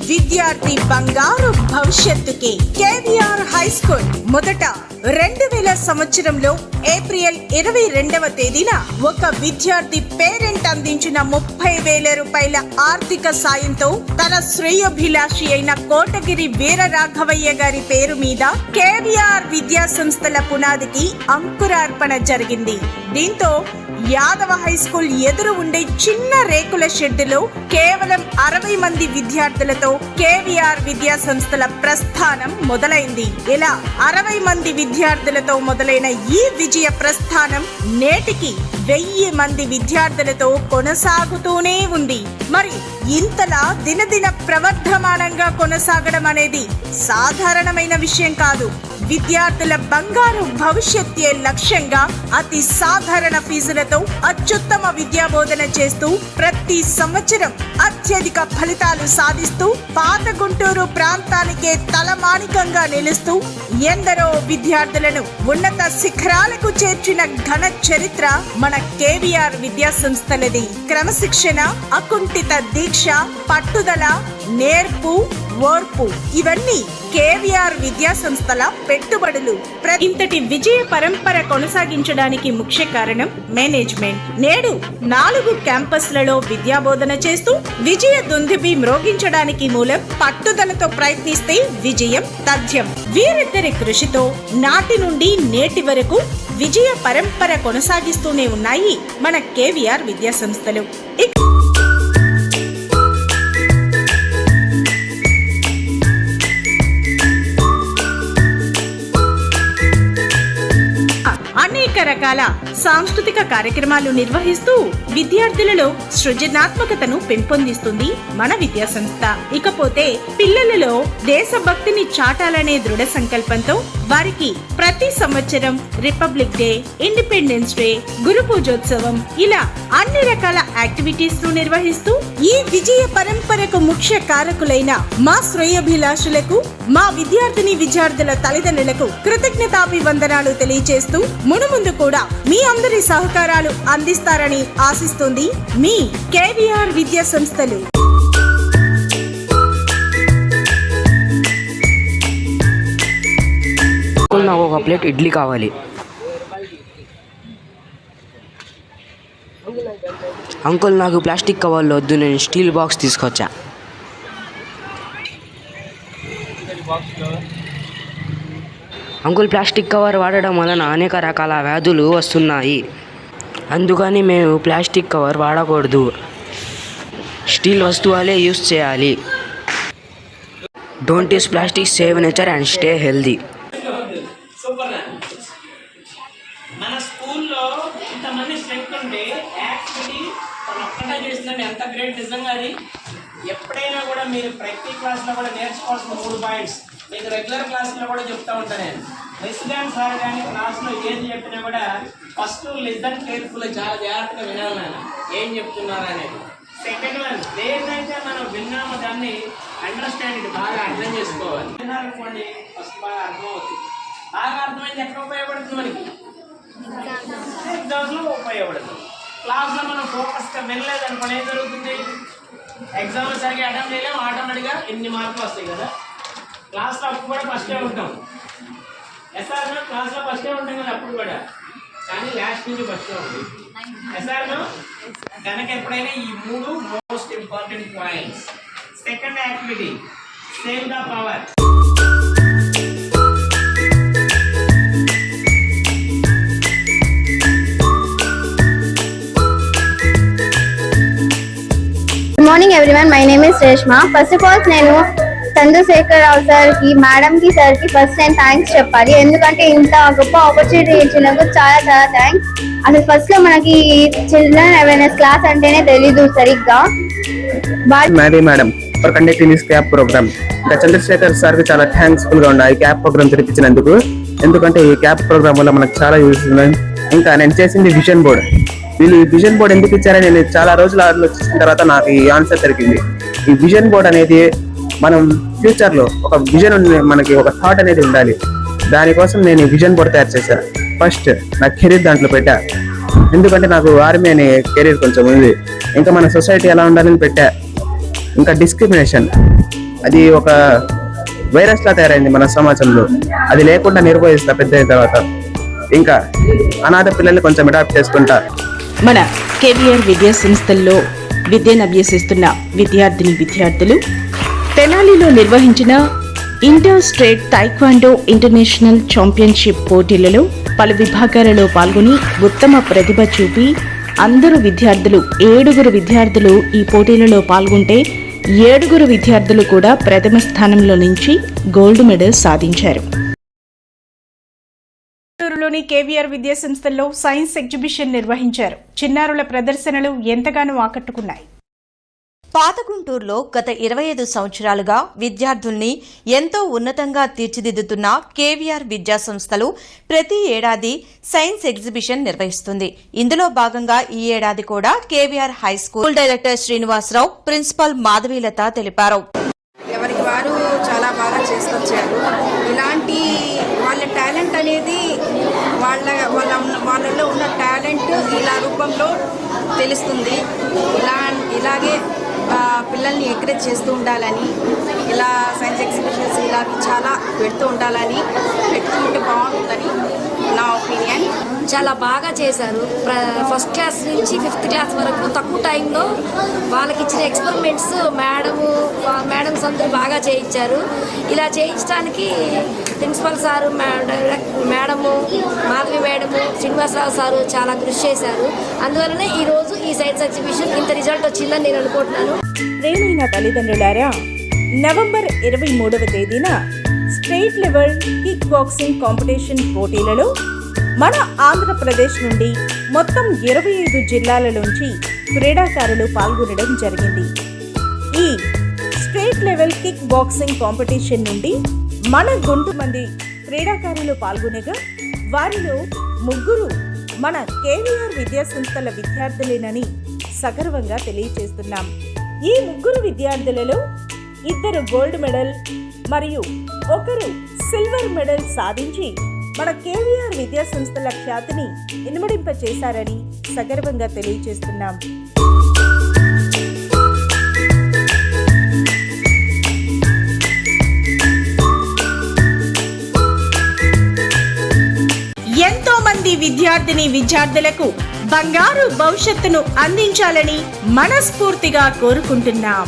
విద్యార్థి బంగారు భవిష్యత్తుకి కేవీఆర్ హై స్కూల్ మొదట 2000 సంవత్సరంలో ఏప్రిల్ 22వ తేదీన ఒక విద్యార్థి పేరెంట్ అందించిన 30,000 రూపాయల ఆర్థిక సాయంతో తన శ్రేయోభిలాషి అయిన కోటగిరి వీరరాఘవయ్య గారి పేరు మీద కేవీఆర్ విద్యా సంస్థల పునాదికి అంకురార్పణ జరిగింది. దీంతో యాదవ హై స్కూల్ ఎదురు ఉండే చిన్న రేకుల షెడ్డులో కేవలం 60 మంది విద్యార్థులతో కేవీఆర్ విద్యా సంస్థల ప్రస్థానం మొదలైంది. ఇలా 60 మంది విద్యార్థులతో మొదలైన ఈ విజయ ప్రస్థానం నేటికి 1000 మంది విద్యార్థులతో కొనసాగుతూనే ఉంది. మరి ఇంతలా దినదిన ప్రవర్ధమానంగా కొనసాగడం అనేది సాధారణమైన విషయం కాదు. విద్యార్థుల బంగారు భవిష్యత్తే లక్ష్యంగా అతి సాధారణ ఫీజులతో అత్యుత్తమ విద్యా బోధన చేస్తూ ప్రతి సంవత్సరం అత్యధిక ఫలితాలు సాధిస్తూ పాత గుంటూరు ప్రాంతానికే తలమానికంగా నిలుస్తూ ఎందరో విద్యార్థులను ఉన్నత శిఖరాలకు చేర్చిన ఘన చరిత్ర మన కేవీఆర్ విద్యా సంస్థలది. క్రమశిక్షణ, అకుంఠిత దీక్ష, పట్టుదల, నేర్పు, ఓర్పు ఇవన్నీ కేవీఆర్ విద్యా సంస్థల పెట్టుబడులు. ఇంతటి విజయ పరంపర కొనసాగించడానికి ముఖ్య కారణం మేనేజ్మెంట్. నేడు 4 క్యాంపస్లలో విద్యాబోధన చేస్తూ విజయ దుందుబి మ్రోగించడానికి మూలం పట్టుదలతో ప్రయత్నిస్తే విజయం తథ్యం. వీరిద్దరి కృషితో నాటి నుండి నేటి వరకు విజయ పరంపర కొనసాగిస్తూనే ఉన్నాయి మన కేవీఆర్ విద్యా సంస్థలు. అనేక రకాల సాంస్కృతిక కార్యక్రమాలు నిర్వహిస్తూ విద్యార్థులలో సృజనాత్మకతను పెంపొందిస్తుంది మన విద్యా సంస్థ. ఇకపోతే పిల్లలలో దేశభక్తిని చాటాలనే దృఢ సంకల్పంతో వారికి ప్రతి సంవత్సరం రిపబ్లిక్ డే, ఇండిపెండెన్స్ డే, గురు పూజోత్సవం ఇలా అన్ని రకాల యాక్టివిటీస్ ను నిర్వహిస్తూ ఈ విజయ పరంపరకు ముఖ్య కారకులైన మా శ్రేయోభిలాషులకు, మా విద్యార్థుల తల్లిదండ్రులకు కృతజ్ఞతాభివందనాలు తెలియజేస్తూ మునుముందు కూడా మీ అందరి సహకారాలు అందిస్తారని ఆశిస్తుంది మీ కేవీఆర్ విద్యా సంస్థలు. నాకు ఒక ప్లేట్ ఇడ్లీ కావాలి. అంకుల్ నాకు ప్లాస్టిక్ కవర్లు వద్దు, నేను స్టీల్ బాక్స్ తీసుకొచ్చా. అంకుల్ ప్లాస్టిక్ కవర్ వాడడం వలన అనేక రకాల వ్యాధులు వస్తున్నాయి, అందుకని మేము ప్లాస్టిక్ కవర్ వాడకూడదు, స్టీల్ వస్తువులే యూస్ చేయాలి. Don't use plastic, save nature and stay healthy. మన స్కూల్లో ఇంతమంది స్ట్రెంత్ ఉంటే యాక్చువల్లీ తను ఒక్కటే చేస్తుందండి, ఎంత గ్రేట్ నిజంగా. అది ఎప్పుడైనా కూడా మీరు ప్రతి క్లాస్లో కూడా నేర్చుకోవాల్సిన 3 పాయింట్స్ మీకు రెగ్యులర్ క్లాస్లో కూడా చెప్తూ ఉంటాను నేను. మిస్ కానీ సార్ కానీ క్లాస్లో ఏది చెప్పినా కూడా ఫస్ట్ లిసన్ కేర్ఫుల్, చాలా జాగ్రత్తగా వినాలి నేను ఏం చెప్తున్నారు అనేది. సెకండ్ వన్, ఏదైతే మనం విన్నామో దాన్ని అండర్స్టాండింగ్ బాగా అర్థం చేసుకోవాలి. విన్నారనుకోండి ఫస్ట్ బాగా అర్థమవుతుంది. బాగా అర్థమైంది ఎక్కడ ఉపయోగపడుతుంది మనకి? ఎగ్జామ్స్లో ఉపయోగపడుతుంది. క్లాస్లో మనం ఫోకస్గా వినలేదనుకోండి ఏం జరుగుతుంది? ఎగ్జామ్లో సరిగ్గా అటెంప్ట్ చేయలేము, ఆటోమేటిక్గా ఎన్ని మార్కులు వస్తాయి కదా. క్లాస్లో అప్పుడు కూడా ఫస్టే ఉంటాం, ఎస్ఆర్నో క్లాస్లో ఫస్టే ఉంటాం కదా అప్పుడు కూడా, కానీ లాస్ట్ నుంచి ఫస్టే ఉంటుంది. ఎస్ఆర్నో కనుక ఎప్పుడైనా ఈ 3 most important points. Second activity, save the power. Good morning everyone, my name is Reshma. First of all నేను చంద్రశేఖర్ రావు సార్ కి, మేడం కి, సార్ కి ఫస్ట్ నేను థ్యాంక్స్ చెప్పాలి. ఎందుకంటే ఇంత గొప్ప ఆపర్చునిటీ ఇచ్చినందుకు చాలా చాలా థ్యాంక్స్. అసలు ఫస్ట్ లో మనకి చిల్డ్రన్ అవేర్నెస్ క్లాస్ అంటేనే తెలీదు సరిగ్గా. Madam for conducting this cap programme. ఇంకా చంద్రశేఖర్ సార్ కి చాలా థ్యాంక్స్ఫుల్ గా ఉన్నాయి క్యాప్ ప్రోగ్రామ్ జరిపించినందుకు. ఎందుకంటే ఈ క్యాప్ ప్రోగ్రామ్ వల్ల మనకు చాలా యూజ్ ఉంది. ఇంకా నేను చేసింది విజన్ బోర్డ్. వీళ్ళు ఈ విజన్ బోర్డ్ ఎందుకు ఇచ్చారని నేను చాలా రోజులు ఆలోచించిన తర్వాత నాకు ఈ ఆన్సర్ దొరికింది. ఈ విజన్ బోర్డ్ అనేది మనం ఫ్యూచర్ లో ఒక విజన్, మనకి ఒక థాట్ అనేది ఉండాలి. దానికోసం నేను ఈ విజన్ బోర్డ్ తయారు చేశాను. ఫస్ట్ నా కెరీర్ దాంట్లో పెట్టా, ఎందుకంటే నాకు ఆర్మీ అనే కెరీర్ కొంచెం ఉంది. ఇంకా మన సొసైటీ ఎలా ఉండాలని పెట్టా. ఇంకా డిస్క్రిమినేషన్, అది ఒక వైరస్ లా తయారైంది మన సమాజంలో. అది లేకుండా నిర్వహిస్తా పెద్ద అయిన తర్వాత. ఇంకా అనాథ పిల్లల్ని కొంచెం అడాప్ట్ చేసుకుంటా. మన కేవీఆర్ విద్యా సంస్థల్లో విద్యను అభ్యసిస్తున్న విద్యార్థులు తెనాలిలో నిర్వహించిన inter state taekwondo international championship పోటీలలో పలు విభాగాలలో పాల్గొని ఉత్తమ ప్రతిభ చూపి అందరూ విద్యార్థులు 7 విద్యార్థులు ఈ పోటీలలో పాల్గొంటే 7 విద్యార్థులు కూడా ప్రథమ స్థానంలో నుంచి గోల్డ్ మెడల్ సాధించారు. చిత్తూరులోని కేవీఆర్ విద్యా సంస్థల్లో సైన్స్ ఎగ్జిబిషన్ నిర్వహించారు. చిన్నారుల ప్రదర్శనలు ఎంతగానో ఆకట్టుకున్నాయి. పాతగుంటూరులో గత 25 సంవత్సరాలుగా విద్యార్థుల్ని ఎంతో ఉన్నతంగా తీర్చిదిద్దుతున్న కేవీఆర్ విద్యా సంస్థలు ప్రతి ఏడాది సైన్స్ ఎగ్జిబిషన్ నిర్వహిస్తుంది. ఇందులో భాగంగా ఈ ఏడాది కూడా KVR high school director Srinivasarao, principal Madhavilatha తెలిపారు. ఎవరికి వారు చాలా బాగా చేసుకొచ్చారు. ఇలాంటి వాళ్ళ టాలెంట్ అనేది వాళ్ళలో ఉన్న టాలెంట్ ఇలా రూపంలో తెలుస్తుంది. ఇలాగే పిల్లల్ని ఎంకరేజ్ చేస్తూ ఉండాలని, ఇలా సైన్స్ ఎగ్జిబిషన్స్ ఇలా చాలా పెడుతూ ఉండాలని, పెడుతూ ఉంటే బాగుంటుందని నా ఒపీనియన్. చాలా బాగా చేశారు. ఫస్ట్ క్లాస్ నుంచి 5th క్లాస్ వరకు తక్కువ టైంలో వాళ్ళకి ఇచ్చిన ఎక్స్పెరిమెంట్స్ మేడమ్స్ అందరూ బాగా చేయించారు. ఇలా చేయించడానికి principal sir, madam, Madhavi madam, Srinivasarao sir చాలా కృషి చేశారు. అందువలనే ఈరోజు ఈ సైన్స్ ఎగ్జిబిషన్ ఇంత రిజల్ట్ వచ్చిందని నేను అనుకుంటున్నాను. ప్రేమైన తల్లిదండ్రులారా, నవంబర్ 23వ తేదీన state level kick boxing competition పోటీలలో మన ఆంధ్రప్రదేశ్ నుండి మొత్తం 25 జిల్లాలలోంచి క్రీడాకారులు పాల్గొనడం జరిగింది. ఈ state level kick boxing competition నుండి మన మంది క్రీడాకారులు పాల్గొనగా వారిలో 3 మన కేవీఆర్ విద్యా సంస్థల విద్యార్థులేనని సగర్వంగా తెలియజేస్తున్నాం. ఈ 3 విద్యార్థులలో 2 గోల్డ్ మెడల్ మరియు 1 సిల్వర్ మెడల్ సాధించి మన కేవీఆర్ విద్యా సంస్థల ఖ్యాతిని ఇనుమడింపచేశారని సగర్వంగా తెలియజేస్తున్నాం. ఎంతో మంది విద్యార్థులకు బంగారు భవిష్యత్తును అందించాలని మనస్ఫూర్తిగా కోరుకుంటున్నాం.